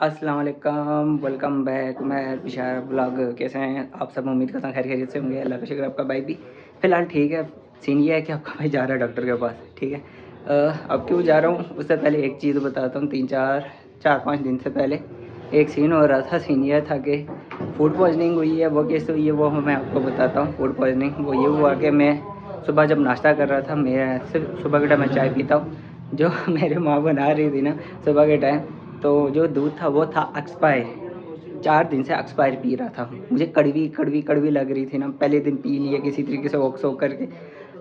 अस्सलाम वालेकुम, welcome back. मैं बिशार ब्लॉग। कैसे हैं आप सब? उम्मीद करता हूँ खैर खैरियत से होंगे। अल्लाह का शुक्र, आपका भाई भी फ़िलहाल ठीक है। सीन ये है कि आपका भाई जा रहा है डॉक्टर के पास, ठीक है। अब क्यों जा रहा हूँ उससे पहले एक चीज़ बताता हूँ। 3-4 4-5 दिन से पहले एक सीन हो रहा था। सीन ये था कि फूड पॉइजनिंग हुई है। वो कैसे हुई है वो मैं आपको बताता हूँ। फूड पॉइजनिंग वो ये हुआ कि मैं सुबह जब नाश्ता कर रहा था, मैं सिर्फ सुबह के टाइम मैं चाय पीता हूँ, जो मेरे माँ बना रही थी ना सुबह के टाइम, तो जो दूध था वो था एक्सपायर। 4 दिन से एक्सपायर पी रहा था। मुझे कड़वी कड़वी कड़वी लग रही थी ना। पहले दिन पी लिया किसी तरीके से वॉक सोक करके,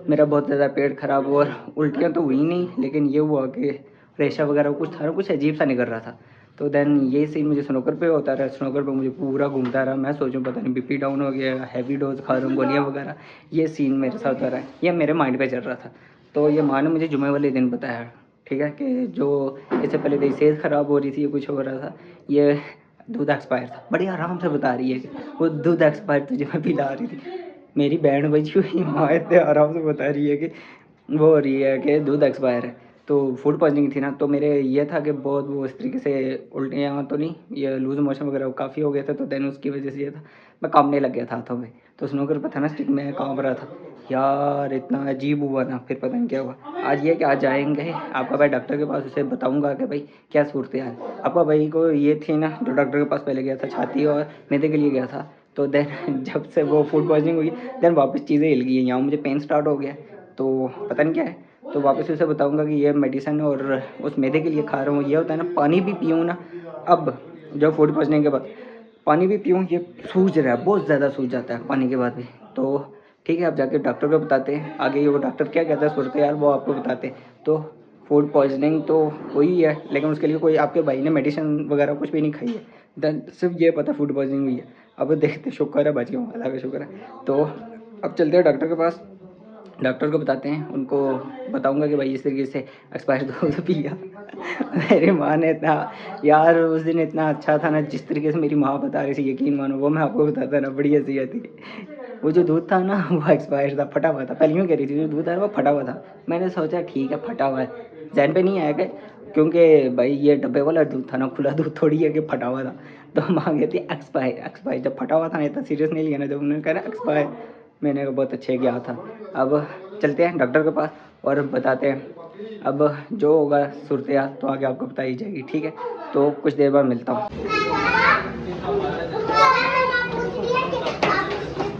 मेरा बहुत ज़्यादा पेट ख़राब हुआ और उल्टियाँ तो हुई नहीं, लेकिन ये हुआ कि रेशा वगैरह कुछ था ना, कुछ अजीब सा निकल रहा था। तो देन ये सीन मुझे स्नूकर पे होता रहा। स्नूकर पे मुझे पूरा घूमता रहा। मैं सोचूं पता नहीं बीपी डाउन हो गया, हैवी डोज खा रहा हूँ गोलियाँ वगैरह। ये सीन मेरे साथ हो रहा है, ये मेरे माइंड पे चल रहा था। तो ये माँ ने मुझे जुमे वाले दिन बताया, ठीक है, कि जो इससे पहले तेरी सेहत ख़राब हो रही थी, ये कुछ हो रहा था, ये दूध एक्सपायर था। बड़ी आराम से बता रही है कि वो दूध एक्सपायर तुझे मैं पिला रही थी। मेरी बहन बची हुई माँ इतने आराम से बता रही है कि वो हो रही है कि दूध एक्सपायर है। तो फूड पॉइजनिंग थी ना, तो मेरे ये था कि बहुत वो इस तरीके से उल्टियाँ तो नहीं, ये लूज़ मोशन वगैरह काफ़ी हो गया था। तो देन उसकी वजह से ये था, मैं कांपने लग गया था हाथों में। तो स्नूकर पर था ना स्टिक, में कांप रहा था यार। इतना अजीब हुआ ना, फिर पता नहीं क्या हुआ। आज ये कि आज जाएंगे आपका भाई डॉक्टर के पास, उसे बताऊंगा कि भाई क्या सूरत है। आपका भाई को ये थी ना, जो डॉक्टर के पास पहले गया था, छाती और मैदे के लिए गया था। तो देन जब से वो फूड पॉइजनिंग हुई, देन वापस चीज़ें हिल गई हैं। यहाँ मुझे पेन स्टार्ट हो गया, तो पता नहीं क्या है। तो वापस उसे बताऊंगा कि ये मेडिसिन और उस मैदे के लिए खा रहा हूँ। ये होता है ना, पानी भी पीऊँ ना अब, जो फूड पॉइजनिंग के बाद पानी भी पीऊँ, ये सूज रहा है, बहुत ज़्यादा सूज जाता है पानी के बाद भी। तो ठीक है, आप जाके डॉक्टर को बताते हैं। आगे वो डॉक्टर क्या कहता है सूरत यार, वो आपको बताते हैं। तो फूड पॉइजनिंग तो हुई है, लेकिन उसके लिए कोई आपके भाई ने मेडिसिन वगैरह कुछ भी नहीं खाई है। देन सिर्फ ये पता फूड पॉइजनिंग हुई है। अब देखते, शुक्र है बच गया हूँ, अल्लाह का शुक्र है। तो अब चलते हैं डॉक्टर के पास। डॉक्टर को बताते हैं, उनको बताऊंगा कि भाई इस तरीके से एक्सपायर दूध पिया। मेरी माँ ने इतना, यार उस दिन इतना अच्छा था ना, जिस तरीके से मेरी माँ बता रही थी, यकीन मानो, वो मैं आपको बताता ना, बड़ी हंसी आती। वो जो दूध था ना वो एक्सपायर था, फटा हुआ था। पहले यूँ कह रही थी जो दूध है वो फटा हुआ था। मैंने सोचा ठीक है फटा हुआ है, जहन पे नहीं आया कि, क्योंकि भाई ये डब्बे वाला दूध था ना, खुला दूध थोड़ी है कि फटा हुआ था। तो माँ कहती एक्सपायर एक्सपायर, जब फटा हुआ था ना इतना सीरियस नहीं लिया ना, जब उन्होंने कहा ना एक्सपायर, मैंने कहा बहुत अच्छे गया था। अब चलते हैं डॉक्टर के पास और बताते हैं। अब जो होगा सूरत हाल तो आगे आपको बताई जाएगी, ठीक है। तो कुछ देर बाद मिलता हूँ।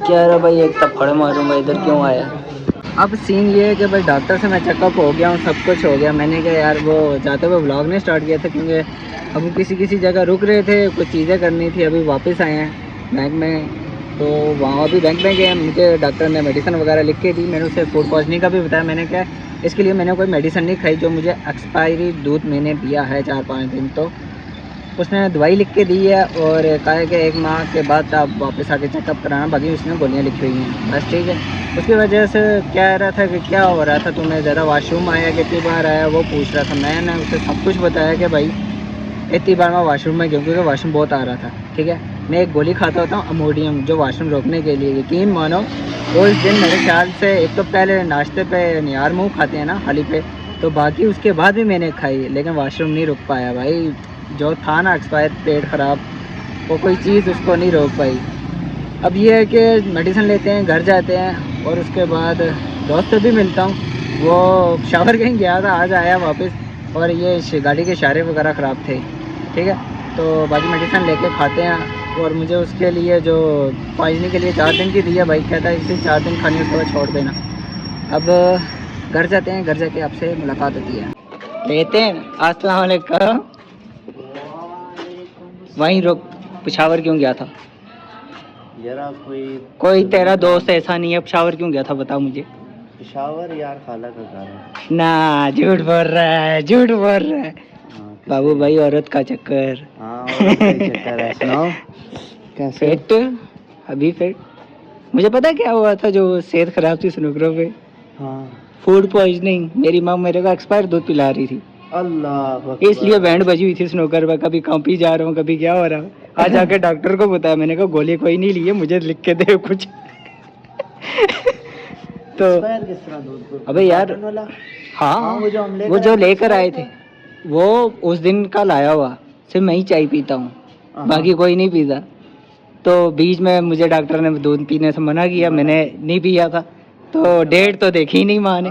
क्या रहा भाई, एक थप्पड़ मारूंगा, इधर क्यों आया। अब सीन ये है कि भाई डॉक्टर से मैं चेकअप हो गया हूँ, सब कुछ हो गया। मैंने कहा यार, वो जाते हुए व्लॉग नहीं स्टार्ट किया था, क्योंकि अब किसी किसी जगह रुक रहे थे, कुछ चीज़ें करनी थी। अभी वापस आए हैं बैंक में, तो वहाँ अभी बैंक में गए। मुझे डॉक्टर ने मेडिसिन वगैरह लिख के दी। मैंने उसे फूड पॉइजनिंग का भी बताया। मैंने कहा इसके लिए मैंने कोई मेडिसिन नहीं खाई, जो मुझे एक्सपायरी दूध मैंने पिया है 4-5 दिन, तो उसने दवाई लिख के दी है और कहा है कि 1 माह के बाद आप वापस आके चेकअप कराना, बाकी उसने गोलियाँ लिखी हुई हैं, बस ठीक है। उसकी वजह से कह रहा था कि क्या हो रहा था तुम्हें, ज़्यादा वाशरूम आया, कितनी बार आया, वो पूछ रहा था। मैंने उसे सब कुछ बताया कि भाई इतनी बार मैं वाशरूम में गया, क्योंकि वाशरूम बहुत आ रहा था, ठीक है। मैं एक गोली खाता होता हूँ अमोडियम, जो वाशरूम रोकने के लिए, यकीन मानो उस दिन मेरे ख्याल से एक तो पहले नाश्ते पे निहार मुँह खाते हैं ना खाली पे, तो बाकी उसके बाद भी मैंने खाई, लेकिन वाशरूम नहीं रुक पाया भाई। जो था ना एक्सपायर, पेट ख़राब, वो कोई चीज़ उसको नहीं रोक पाई। अब ये है कि मेडिसिन लेते हैं, घर जाते हैं, और उसके बाद दोस्त से भी मिलता हूँ। वो शावर कहीं गया था, आज आया वापस, और ये गाड़ी के इशारे वगैरह ख़राब थे, ठीक है। तो बाकी मेडिसिन लेके खाते हैं। और मुझे उसके लिए जो पॉइजनिंग के लिए 4 दिन की दी है भाई, कहता है इसे 4 दिन खाने, उसके बाद छोड़ देना। अब घर जाते हैं, घर जाके आपसे मुलाकात होती है। लेते हैं। अस्सलाम वालेकुम। वहीं रुक, पिशावर क्यों गया था? जरा कोई तेरा दोस्त ऐसा नहीं है, पिशावर क्यों गया था बता मुझे। पिशावर यार खाला का घर है। ना, झूठ बोल रहा है, झूठ बोल रहा है। बाबू भाई, औरत का चक्कर। हाँ, औरत का ही चक्कर है। सुनाओ कैसे हो? फिट, अभी फिट। मुझे पता है क्या हुआ था, जो सेहत खराब थी स्नूकरों पे, हाँ, फूड पॉइजनिंग। मेरी माँ मेरे को एक्सपायर दूध पिला रही थी, अल्लाह इसलिए बैंड बजी हुई थी स्नूकर पर। कभी कांपी जा रहा हूँ, कभी क्या हो रहा हूँ। आज जाके डॉक्टर को बताया, मैंने कहा गोली कोई नहीं ली है, मुझे लिख के दे कुछ। तो किस तरह दूध अबे यार, वाला? हाँ, हाँ, वो जो वो जो लेकर आए थे, वो उस दिन का लाया हुआ सिर्फ मैं ही चाय पीता हूँ, बाकी कोई नहीं पीता। तो बीच में मुझे डॉक्टर ने दूध पीने से मना किया, मैंने नहीं पिया था, तो डेट तो देखी ही नहीं माँ ने।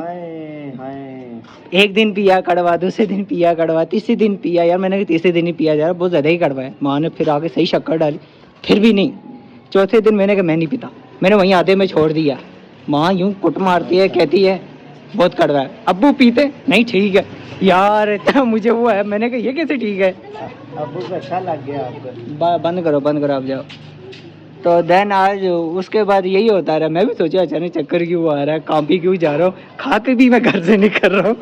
एक दिन पिया कड़वा, दूसरे दिन पिया कड़वा, तीसरे दिन पिया, यार मैंने तीसरे दिन ही पिया यार, बहुत ज़्यादा ही कड़वा है। माँ ने फिर आगे सही शक्कर डाली, फिर भी नहीं। चौथे दिन मैंने कहा मैं नहीं पीता, मैंने वहीं आधे में छोड़ दिया। माँ यूं कुट मारती है, कहती है बहुत कड़वा है। अब्बू पीते नहीं, ठीक है यार, इतना मुझे वो है, मैंने कहा ये कैसे ठीक है। अब्बू को अच्छा लग गया आपको। बंद करो आप जाओ। तो देन आज उसके बाद यही होता रहा। मैं भी सोचा अचानक चक्कर क्यों आ रहा है, काम भी क्यों जा रहा हूँ, खा के भी मैं घर से नहीं कर रहा हूँ।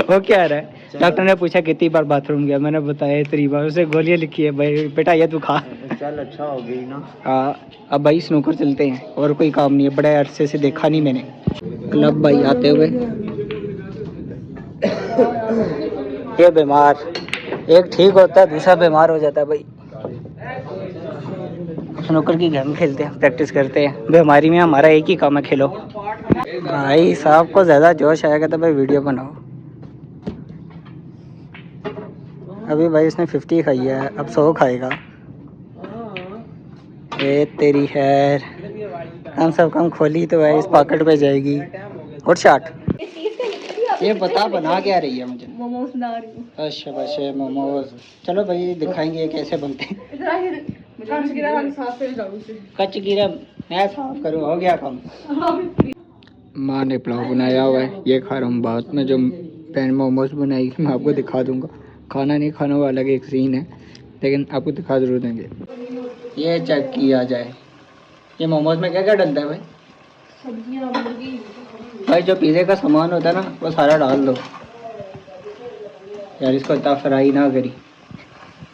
वो क्या रहा है, डॉक्टर ने पूछा कितनी बार बाथरूम गया, मैंने बताया 3 बार। उसे गोलियां लिखी है, भाई बेटा ये तू खा। चल अच्छा हो गई ना। हाँ, अब भाई स्नूकर चलते हैं, और कोई काम नहीं है, बड़े अरसे से देखा नहीं मैंने। क्लब भाई आते हुए ये बीमार, एक ठीक होता है दूसरा बीमार हो जाता है भाई। स्नूकर की गेम खेलते हैं, प्रैक्टिस करते हैं, बीमारी में हमारा एक ही काम है, खेलो। भाई साहब को ज़्यादा जोश आएगा तो भाई वीडियो बनाओ। अभी भाई इसने 50 खाई है, अब 100 खाएगा। ए तेरी खैर, कम से कम खोली तो है, इस पॉकेट पे जाएगी। और शॉट ये बना क्या रही है मुझे? मोमोज बना रही हूँ। अच्छा अच्छा मोमोज, चलो भाई दिखाएंगे ये कैसे बनते हैं। कच्च गिरा मैं साफ करूँ, हो गया काम। माँ ने पुलाव बनाया हुआ है, ये खा रहा हूँ। बाद में जो पैन मोमोज बनाई मैं आपको दिखा दूंगा। खाना नहीं खाना वो अलग एक सीन है, लेकिन आपको दिखा जरूर देंगे। ये चेक किया जाए, ये मोमोज में क्या क्या डलता है भाई? भाई जो पिज़्ज़े का सामान होता है ना, वो सारा डाल दो यार, इसको इतना फ्राई ना करी,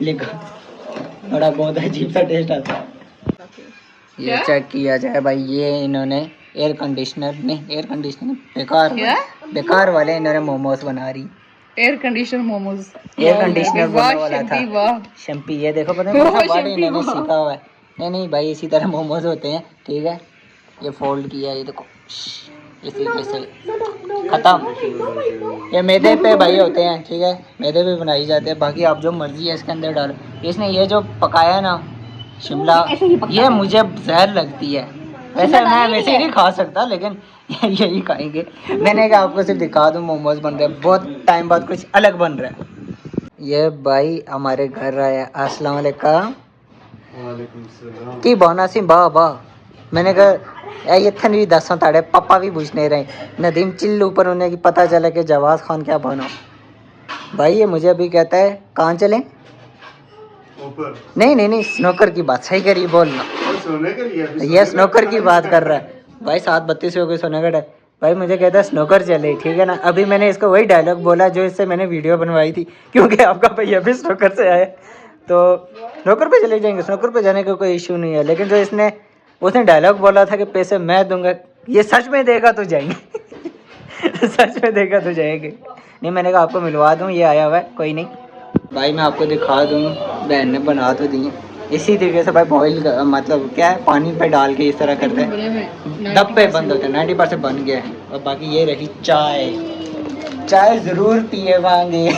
लेकिन बड़ा बहुत अजीब सा टेस्ट आता है। ये चेक किया जाए भाई, ये इन्होंने एयर कंडीशनर बेकार वाले इन्होंने मोमोज बना रही। Air conditioner momos, air conditioner बोलने वाला था, शैम्पी। ये देखो पता नहीं इन्होंने सीखा हुआ है। नहीं भाई, इसी तरह मोमोज होते हैं, ठीक है। ये फोल्ड किया, ये देखो इस तरीके से खत्म। ये मैदे पे भाई होते हैं, ठीक है, मैदे पे बनाई जाते हैं। बाकी आप जो मर्जी है इसके अंदर डालो। इसने ये जो पकाया ना शिमला, ये मुझे जहर लगती है। वैसे मैं वैसे ही नहीं खा सकता, लेकिन यही खाएंगे। मैंने कहा आपको सिर्फ दिखा दूँ मोमोज बन रहे हैं, बहुत टाइम बाद कुछ अलग बन रहा है। ये भाई हमारे घर आया, अस्सलाम वालेकुम की बना सी बा। मैंने कहा ये थन भी 10 ताड़े पापा भी पूछ नहीं रहे। नदीम चिल्लू ऊपर होने की पता चला कि जवाज खान क्या बनो। भाई ये मुझे अभी कहता है कहाँ चलें? नहीं स्नोकर की बात सही करी बोलना, ये स्नोकर की बात कर रहा है भाई। 7:32 हो गए सोने का टाइम। भाई मुझे कहता है स्नोकर चले, ठीक है ना। अभी मैंने इसको वही डायलॉग बोला जो इससे मैंने वीडियो बनवाई थी, क्योंकि आपका भैया भी स्नोकर से आया, तो स्नोकर पे चले जाएंगे। स्नोकर पे जाने का कोई इशू नहीं है, लेकिन जो उसने डायलॉग बोला था कि पैसे मैं दूंगा, ये सच में देगा तो जाएंगे। सच में देगा तो जाएंगे। नहीं, मैंने कहा आपको मिलवा दूँ, ये आया हुआ है, कोई नहीं। भाई मैं आपको दिखा दूँ, बहन ने बना तो दी इसी तरीके से भाई। बॉईल मतलब क्या है, पानी पे डाल के इस तरह करते हैं, दब पे बंद होते हैं। 90% बन गया है। और बाकी ये रही चाय ज़रूर पिए वांगे।